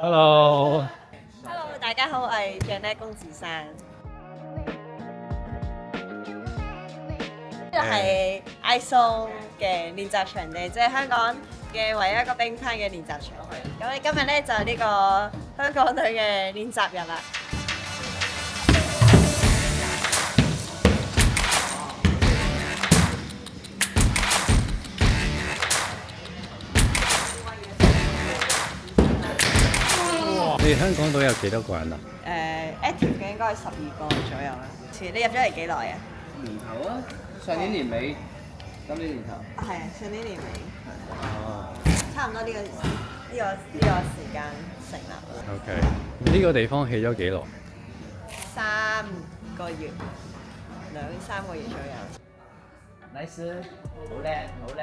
Hello， Hello，大家好，我係 Janet 公子珊。呢度係 ISON 嘅練習場地，即係香港嘅唯一一個乒乓嘅練習場。咁你今日咧就係呢個香港隊嘅練習日啦。你哋香港隊有幾多個人啊？active 嘅應該係12個左右啦。你入咗嚟幾耐啊？年頭啊，上年年尾，今年年頭。係啊，上年年尾，哦差唔多呢個時間成立啦。 ，OK。呢個地方起咗幾耐？ 3個月，2-3個月左右。Nice，好靚，好靚。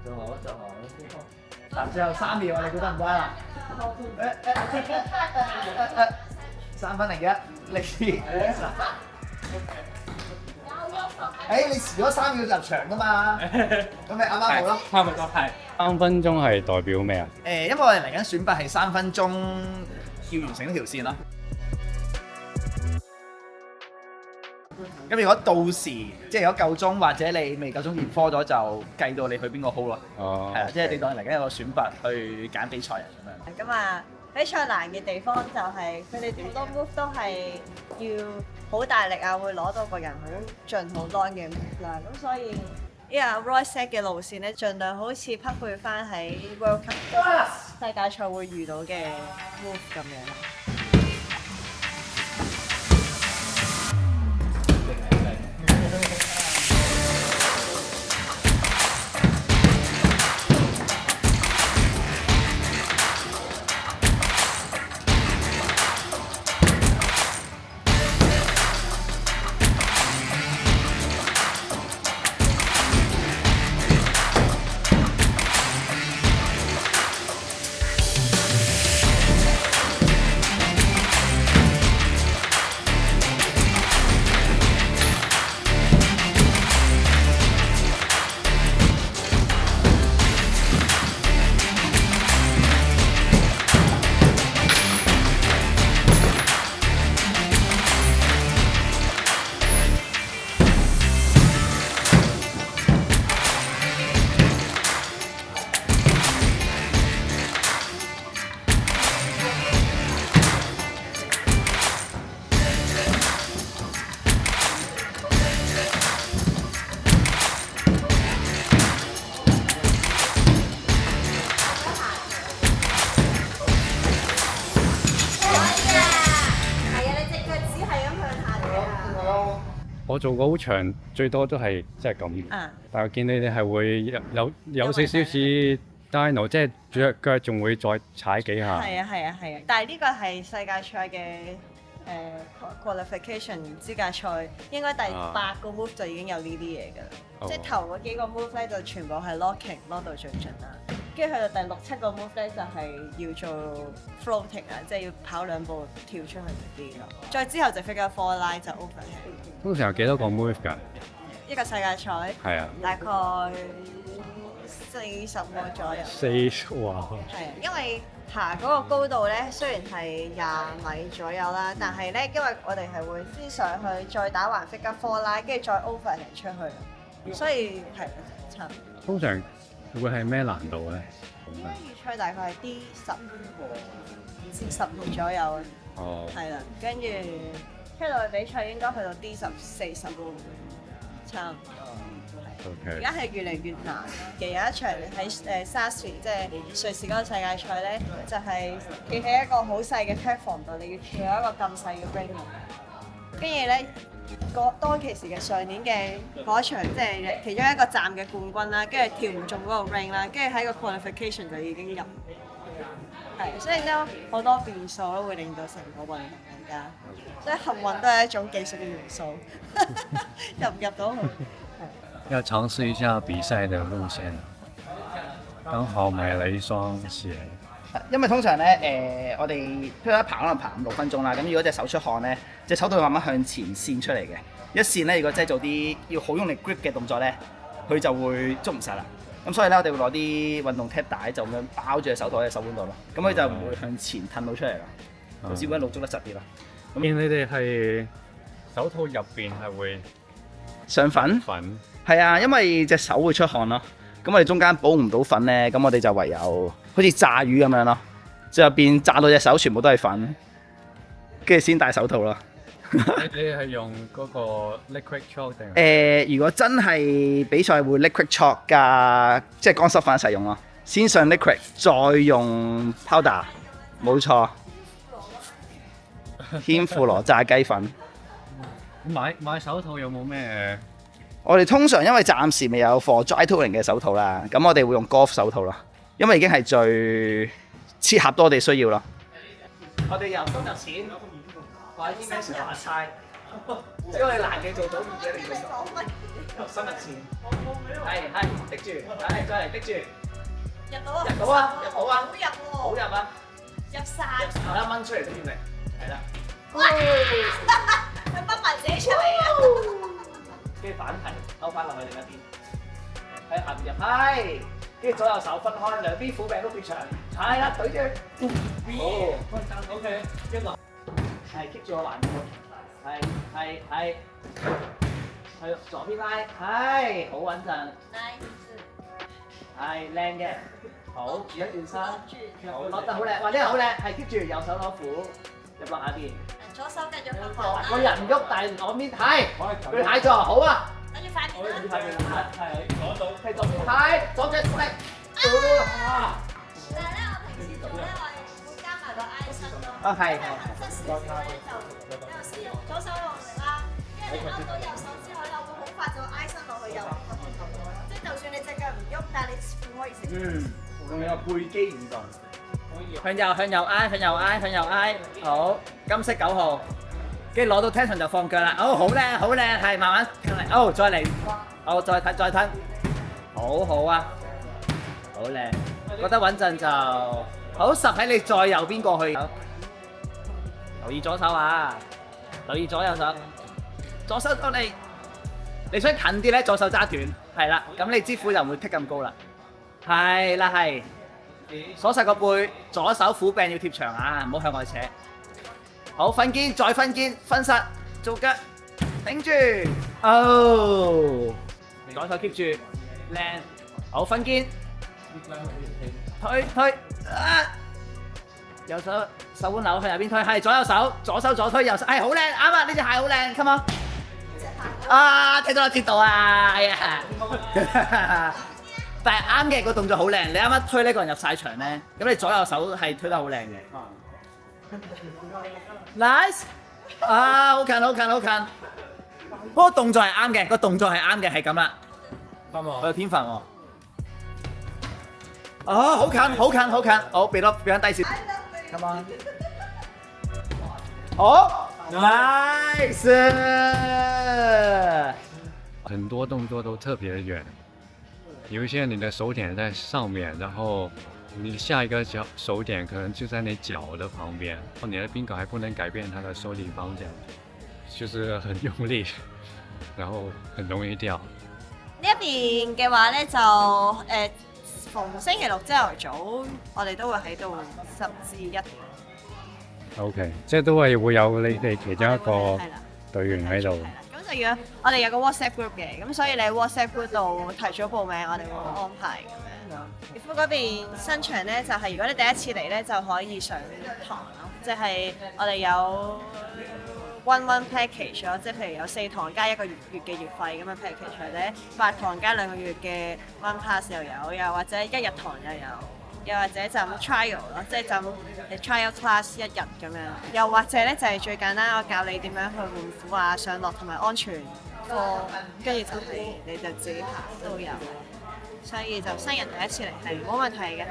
做好，做好。嗱，最後3秒，你估得唔得啊？3分01，歷史。你遲咗3秒入場㗎嘛？咁咪啱啱好咯。差唔多係。3分鐘係代表咩啊？因為我哋嚟緊選拔係3分鐘要完成呢條線咯。咁如果到時即係如果夠鐘或者你未夠鐘驗科咗，就計到你去邊個 hole 咯。哦，係啊，即係你當嚟緊有個選拔去揀比賽人咁樣。咁啊，比賽難嘅地方就係佢哋好多 move 都係要好大力啊，會攞到個人好盡好 long 嘅 move 啦。咁所以呢個 Royce Set 嘅路線咧，盡量好似匹配翻喺 World Cup 世界賽會遇到嘅 move 咁樣。我做過好長，最多都係即係咁。但係我見你哋係會有少少似 Dino， 即係腳仲會再踩幾下。係啊！但係呢個係世界賽嘅qualification 資格賽，應該第8個 move 就已經有呢啲嘢㗎啦。即係頭嗰幾個 move 咧就全部係 locking 攞到最盡啦。跟住去到第6、7個 move 咧就係要做 floating 啊，即係要跑2步跳出去嗰啲咯。再之後就 figure 4 line 就 overhead。通常有幾多個 move 㗎？一個世界賽係啊，大概40個左右。哇！係啊，因為爬嗰個高度咧，雖然係20米左右啦，但係咧，因為我哋係會先上去，再打橫 figure 4 line，跟住再 overhead 出去，所以係差唔多。通常會係咩難度咧？應該預賽大概係 D10至15左右啊。哦，係啦，跟住出到去比賽應該去到 D10、40，差唔多。而 OK。家係越嚟越難嘅，有一場喺Sassy 即係瑞士嗰個世界賽咧，就係企喺一個好細嘅 platform 度，你要跳一個咁細嘅 ring。跟住咧，當其時嘅上年嘅嗰場，即係其中一個站嘅冠軍啦，跟住跳唔中嗰個 ring 啦，跟住喺個 qualification 就已經入。係，所以咧好多變數都會令到成個運動更加，所以幸運都係一種技術嘅元素，入唔入到去？要嘗試一下比賽的路線，剛好買了一雙鞋。因為通常咧，我哋譬如一爬可能爬5-6分鐘啦，咁如果隻手出汗咧，隻手都會慢慢向前線出嚟嘅。一線咧，如果真係做啲要好用力 grip 嘅動作咧，佢就會捉唔實啦。咁所以咧，我哋會攞啲運動 tape 帶就咁樣包住隻手套喺手腕度咯。咁佢就唔會向前褪到出嚟啦，就先會一路捉得實啲啦。見你哋係手套入邊係會上粉，粉係啊，因為隻手會出汗咯。咁我哋中間補唔到粉咧，咁我哋就唯有好似炸魚咁樣咯，即係入邊炸到隻手全部都係粉，跟住先戴手套咯。你係用嗰個 liquid chalk 定？如果真係比賽會 liquid chalk 加即係乾濕粉一齊用咯，先上 liquid 再用 powder， 冇錯。天婦羅炸雞粉。買手套有冇咩？我哋通常因為暫時未有 for dry tooling 嘅手套啦，咁我哋會用 golf 手套啦，因為已經係最切合到我哋需要啦。我哋由深入淺，話啲咩時候話猜，只要你難嘅做到，唔使你做到。深入淺，係滴住，再嚟滴住。入到啊！入到啊！入到啊！好入喎！好入啊！入晒！我一掹出嚟都要嚟，係啦。佢掹埋自己出嚟啊！跟住反提勾翻落去另一邊，喺下邊入，係，跟住左右手分開，兩邊虎柄都貼長，係啦，對住，好 ，OK， 跟住係 keep 住個環盤，係，去左邊拉，係，好穩陣，係靚嘅，好，轉一轉身，好，攞得好靚，哇，呢個好靚，係 keep 住右手攞斧，入落下邊。左手繼續向後拉，個人喐，但係攞面係，佢蟹座好啊。跟住塊面啦。係攞到，係左邊係，左隻力。但係咧，我平時做咧，我係會加埋個挨身咯。啊係。即係少少咧，就有時用左手用力啦，跟住你勾到右手之後咧，我會好快就挨身落去右邊個頭度咯。即係就算你隻腳唔喐，但係你褲可以食。仲有背肌運動。向右挨，好，金色9號，跟住攞到 tension 就放腳啦，好靚，係慢慢嚟，再嚟，再吞，好好啊，好靚，覺得穩陣就好實喺你再右邊過去，留意左手啊，留意左右手，左手到你想近啲咧，左手揸短，係啦，咁你支斧就唔會剔咁高啦，係啦係。鎖實個背，左手虎柄要貼長啊，唔好向外扯。好，分肩，再分肩，分實，做腳，頂住，左手 keep 住，靚，好分肩，推，右手手腕扭向右邊推，係左右手，左手左推，右手，係好靚，啱啊，呢隻蟹好靚 ，come on，啊，睇到啦，跌到啊，哎呀。但係啱嘅個動作好靚，你啱啱推呢個人入晒場咧，咁你左右手係推得好靚嘅。Nice， 啊好近，嗰個動作係啱嘅，係咁啦。我有天分喎。好近，好俾翻低少。Come on， 好 ，nice， 很多動作都特別遠。有一些你的手點在上面，然後你下一個手點可能就在你腳的旁邊，你的賓狗還不能改變它的手體方向，就是很用力，然後很容易掉。呢一邊嘅話咧就逢星期六朝頭早，我哋都會喺度10至1點。OK， 即係都係會有你哋其中一個隊員喺度。咁就要我哋有個 WhatsApp group 嘅，咁所以你喺 WhatsApp group 度提早報名，我哋會安排咁樣。皮膚嗰邊新場咧，就係如果你第一次嚟咧，就可以上堂咯，即係我哋有 one package 咯，即係譬如有4堂加1個月嘅月費咁嘅 package，或者8堂加2個月嘅 one pass 又有，又或者1日堂又有。又或者就咁 trial 咯，即係就咁 trial class 1日咁樣。又或者咧就係最簡單，我教你點樣去換褲啊、上落同埋安全課，跟住就係你就自己行都有。所以就新人第一次嚟係冇問題嘅。